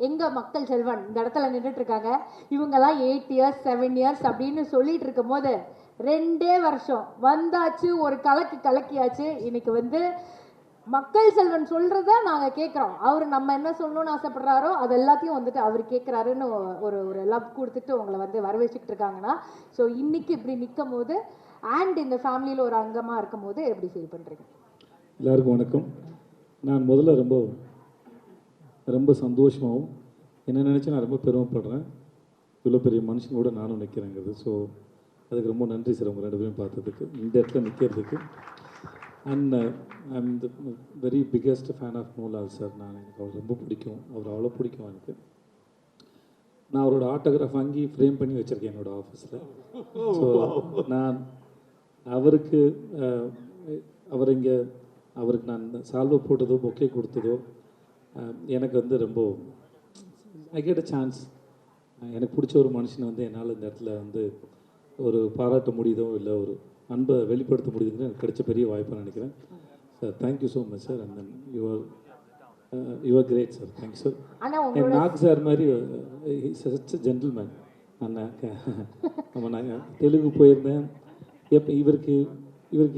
எங்க மக்கள் செல்வன் இந்த இடத்துல நின்றுட்டு இருக்காங்க. இவங்கெல்லாம் 8 இயர்ஸ் 7 இயர்ஸ் அப்படின்னு சொல்லிட்டு இருக்கும் போது 2 வருஷம் வந்தாச்சு, ஒரு கலக்கியாச்சு. இன்னைக்கு மக்கள் செல்வன் சொல்றத நாங்க கேட்குறோம். அவர் நம்ம என்ன சொல்லணும்னு ஆசைப்படுறாரோ அது எல்லாத்தையும் அவர் கேட்குறாருன்னு ஒரு ஒரு லவ் கொடுத்துட்டு உங்களை வரவேற்றுக்கிட்டு இருக்காங்கன்னா, ஸோ இன்னைக்கு இப்படி நிற்கும் போது அண்ட் இந்த ஃபேமிலியில் ஒரு அங்கமாக இருக்கும் போது எப்படி ஃபீல் பண்ணுறீங்க? எல்லாருக்கும் வணக்கம். நான் முதல்ல ரொம்ப சந்தோஷமாகவும் என்ன நினச்சி நான் ரொம்ப பெருமைப்படுறேன். இவ்வளோ பெரிய மனுஷனோட நானும் நிற்கிறேங்கிறது. ஸோ அதுக்கு ரொம்ப நன்றி சார், உங்கள் 2 பேரும் பார்த்ததுக்கு, இந்த இடத்துல நிற்கிறதுக்கு. And I am the very biggest fan of மோலால் சார். எனக்கு அவர் ரொம்ப பிடிக்கும், அவர் அவ்வளோ பிடிக்கும் எனக்கு. நான் அவரோட ஆட்டோகிராஃப் வாங்கி ஃப்ரேம் பண்ணி வச்சுருக்கேன் என்னோடய ஆஃபீஸில். ஸோ நான் அவருக்கு நான் சால்வை போட்டதோ பொக்கே கொடுத்ததோ எனக்கு ரொம்ப ஐ கெட் அ சான்ஸ். எனக்கு பிடிச்ச ஒரு மனுஷனை என்னால் இந்த இடத்துல ஒரு பாராட்ட முடியுதோ இல்லை ஒரு அன்பை வெளிப்படுத்த முடியுதுன்னு எனக்கு கிடைச்ச பெரிய வாய்ப்பாக நினைக்கிறேன் sir. Thank you so much sir. And then your great sir. Thank you sir. என் நாக் சார் மாதிரி சச் ஜென்டில்மேன். நான் தெலுங்கு போயிருந்தேன். இவருக்கு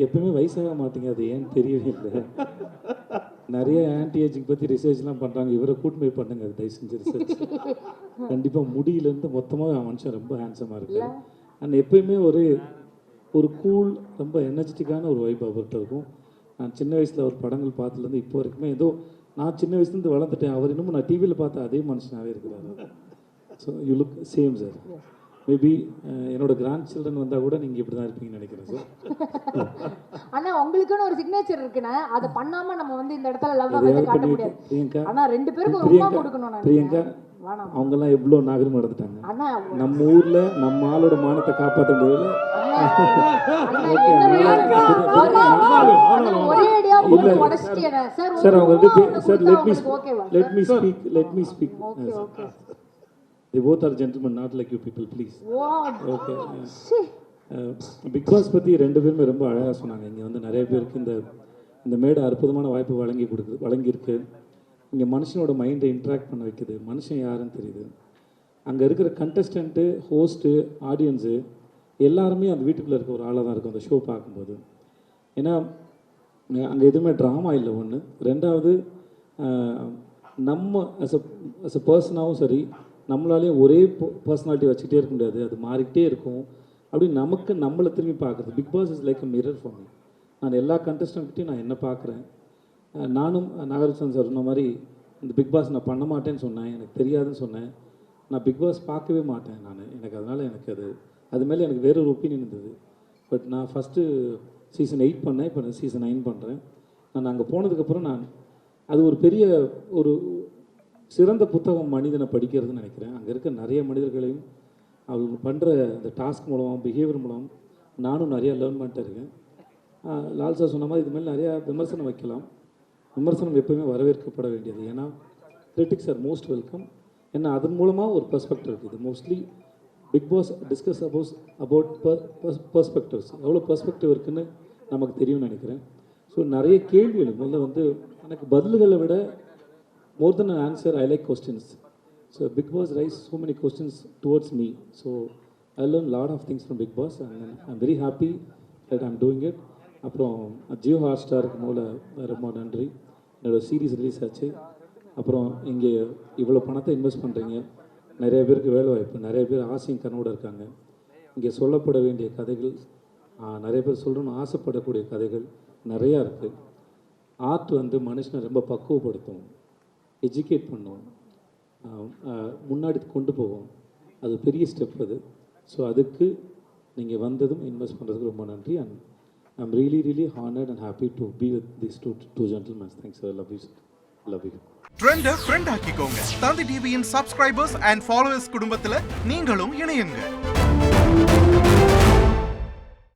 எப்பவுமே வயசாக மாட்டேங்க, அது ஏன்னு தெரியவே இல்லை. நிறைய ஆன்டி ஏஜிங் பற்றி ரிசர்ச்லாம் பண்ணுறாங்க, இவரை கூட்டு போய் பண்ணுங்க, அது தயவு செஞ்சு ரிசர்ச். கண்டிப்பாக முடியிலேருந்து மொத்தமாக மனுஷன் ரொம்ப ஹேண்ட்ஸமாக இருக்காரு. அண்ட் எப்பயுமே ஒரு கூல் ரொம்ப எனர்ஜெட்டிக்கான ஒரு வைப் அவர்கிட்ட இருக்கும். நான் சின்ன வயசில் ஒரு படங்கள் பார்த்துலேருந்து இப்போ வரைக்குமே நான் சின்ன வயசுலேருந்து வளர்ந்துட்டேன். அவர் இன்னமும் நான் டிவியில் பார்த்த அதே மனுஷனாகவே இருக்கிறாரு. So you look same sir. Maybe என்னோட கிராண்ட் சில்ட்ரன் வந்தால் கூட நீங்கள் இப்படி தான் இருப்பீங்கன்னு நினைக்கிறேன் சார். ஆனால் உங்களுக்குன்னு ஒரு சிக்னேச்சர் இருக்குண்ணே, அதை பண்ணாமல் நம்ம இந்த இடத்துல லவ் காட்ட முடியாது. பிரியங்கா, ஆனால் 2 பேருக்கும் ரொம்ப கொடுக்கணும். பிரியங்கா அவங்கெல்லாம் எவ்வளோ நாகரிகமாக நடந்துட்டாங்க. நம்ம ஊரில் நம்ம ஆளோட மானத்தை காப்பாற்ற முடியல. சார் அவங்க sir let me speak. They both are gentlemen, not like you people, please. Okay. Bigg Boss பற்றி 2 பேருமே ரொம்ப அழகாக சொன்னாங்க. இங்கே நிறைய பேருக்கு இந்த மேடை அற்புதமான வாய்ப்பு வழங்கியிருக்கு. இங்கே மனுஷனோட மைண்டை இன்ட்ராக்ட் பண்ண வைக்குது. மனுஷன் யாருன்னு தெரியுது. அங்கே இருக்கிற கண்டஸ்டண்ட்டு, ஹோஸ்ட்டு, ஆடியன்ஸு எல்லாருமே அந்த வீட்டுக்குள்ளே இருக்க ஒரு ஆளாக தான் இருக்கும் அந்த ஷோ பார்க்கும்போது. ஏன்னா அங்கே எதுவுமே ட்ராமா இல்லை. 1. 2வது நம்ம அஸ் அ பர்சனாகவும் சரி, நம்மளாலேயும் ஒரே பர்சனாலிட்டி வச்சுக்கிட்டே இருக்க முடியாது, அது மாறிக்கிட்டே இருக்கும். அப்படி நம்மளை திரும்பி பார்க்குறது. Bigg Boss is like a mirror for me. நான் எல்லா கண்டஸ்டன்ட்கிட்டையும் நான் என்ன பார்க்குறேன். நானும் நாகராஜன் சார் சொன்ன மாதிரி இந்த பிக் பாஸ் நான் பண்ண மாட்டேன்னு சொன்னேன், எனக்கு தெரியாதுன்னு சொன்னேன். நான் பிக் பாஸ் பார்க்கவே மாட்டேன் எனக்கு அதனால் அது மேலே எனக்கு வேற ஒரு ஒப்பீனியன் இருந்தது. பட் நான் ஃபஸ்ட்டு சீசன் 8 பண்ணேன், இப்போ நான் சீசன் 9 பண்ணுறேன். நான் அங்கே போனதுக்கப்புறம் அது ஒரு பெரிய ஒரு சிறந்த புத்தகம் மனிதனை படிக்கிறதுன்னு நினைக்கிறேன். அங்கே இருக்க நிறைய மனிதர்களையும் அவங்க பண்ணுற அந்த டாஸ்க் மூலம், பிஹேவியர் மூலம் நானும் நிறையா லேர்ன் பண்ணிட்டு இருக்கேன். லால் சார் சொன்ன மாதிரி இது மாதிரி நிறையா விமர்சனம் வைக்கலாம். விமர்சனம் எப்போயுமே வரவேற்கப்பட வேண்டியது. ஏன்னா கிரிட்டிக்ஸ் ஆர் மோஸ்ட் வெல்கம். ஏன்னா அதன் மூலமாக ஒரு பெர்ஸ்பெக்டிவ் இருக்குது. Mostly Bigg Boss discuss about perspectives. எவ்வளோ பெர்ஸ்பெக்டிவ் இருக்குதுன்னு நமக்கு தெரியும்னு நினைக்கிறேன். ஸோ நிறைய கேள்விகள் முதல்ல எனக்கு பதில்களை விட more than an answer, I like questions. So Big Boss raised so many questions towards me. So I learned a lot of things from Big Boss and I'm very happy that I'm doing it. அப்புறம் ஜியோ ஹாட்ஸ்டாருக்கு ரொம்ப நன்றி. என்னோட series release ஆச்சு. அப்புறம் இங்கே இவ்வளோ பணத்தை invest பண்ணுறீங்க. நிறைய பேருக்கு வேலை வாய்ப்பு, நிறைய பேர் ஆசையும் கனவோடு இருக்காங்க. இங்கே சொல்லப்பட வேண்டிய கதைகள், நிறைய பேர் சொல்லணும்னு ஆசைப்படக்கூடிய கதைகள் நிறையா இருக்குது. ஆர்ட் மனுஷனை ரொம்ப பக்குவப்படுத்தும், எஜுகேட் பண்ணுவோம், முன்னாடி கொண்டு போவோம். அது பெரிய ஸ்டெப் அது. ஸோ அதுக்கு நீங்கள் வந்ததும் இன்வெஸ்ட் பண்ணுறதுக்கு ரொம்ப நன்றி. And I am really honoured and happy to be with these two gentlemen. Thanks sir. Love you. ட்ரெண்டை ஃப்ரெண்ட் ஆக்கிக்கோங்க. தந்தி டிவியின் சப்ஸ்கிரைபர்ஸ் அண்ட் ஃபாலோவர்ஸ் குடும்பத்தில் நீங்களும் இணையுங்க.